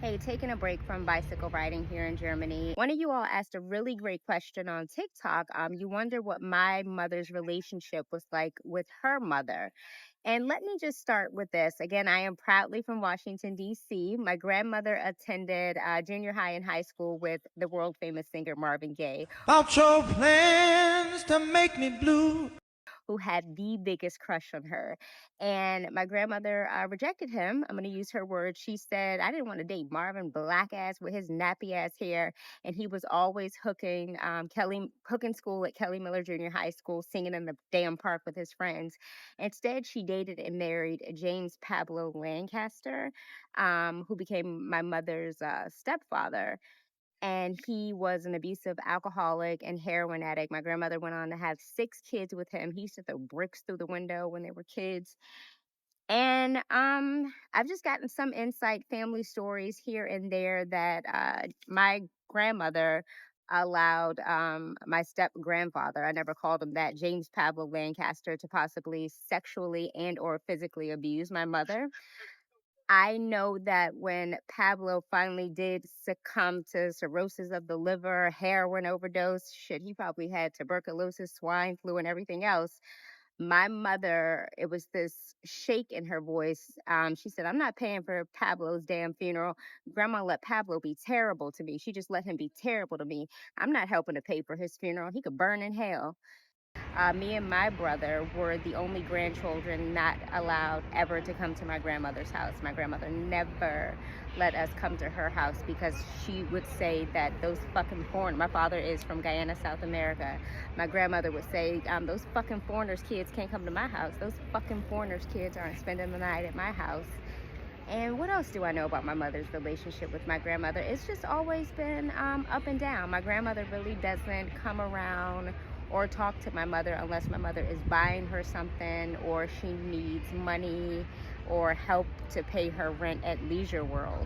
Hey, taking a break from bicycle riding here in Germany. One of you all asked a really great question on TikTok. You wonder what my mother's relationship was like with her mother. And let me just start with this. Again, I am proudly from Washington, D.C. My grandmother attended junior high and high school with the world famous singer Marvin Gaye, About your plans to make me blue. who had the biggest crush on her. And my grandmother rejected him. I'm going to use her words. She said, I didn't want to date Marvin, black ass with his nappy ass hair. And he was always hooking school at Kelly Miller Junior High School, singing in the damn park with his friends. Instead, she dated and married James Pablo Lancaster, who became my mother's stepfather, and he was an abusive alcoholic and heroin addict. My grandmother went on to have 6 kids with him. He used to throw bricks through the window when they were kids. And I've just gotten some insight family stories here and there that my grandmother allowed my step grandfather, I never called him that, James Pablo Lancaster, to possibly sexually and or physically abuse my mother. I know that when Pablo finally did succumb to cirrhosis of the liver, heroin overdose, shit, he probably had tuberculosis, swine flu, and everything else. My mother, it was this shake in her voice. She said, I'm not paying for Pablo's damn funeral. Grandma let Pablo be terrible to me. She just let him be terrible to me. I'm not helping to pay for his funeral. He could burn in hell. Me and my brother were the only grandchildren not allowed ever to come to my grandmother's house. My grandmother never let us come to her house because she would say that those fucking foreigners, my father is from Guyana, South America. My grandmother would say, those fucking foreigners' kids can't come to my house. Those fucking foreigners' kids aren't spending the night at my house. And what else do I know about my mother's relationship with my grandmother? It's just always been up and down. My grandmother really doesn't come around or talk to my mother unless my mother is buying her something or she needs money or help to pay her rent at Leisure World.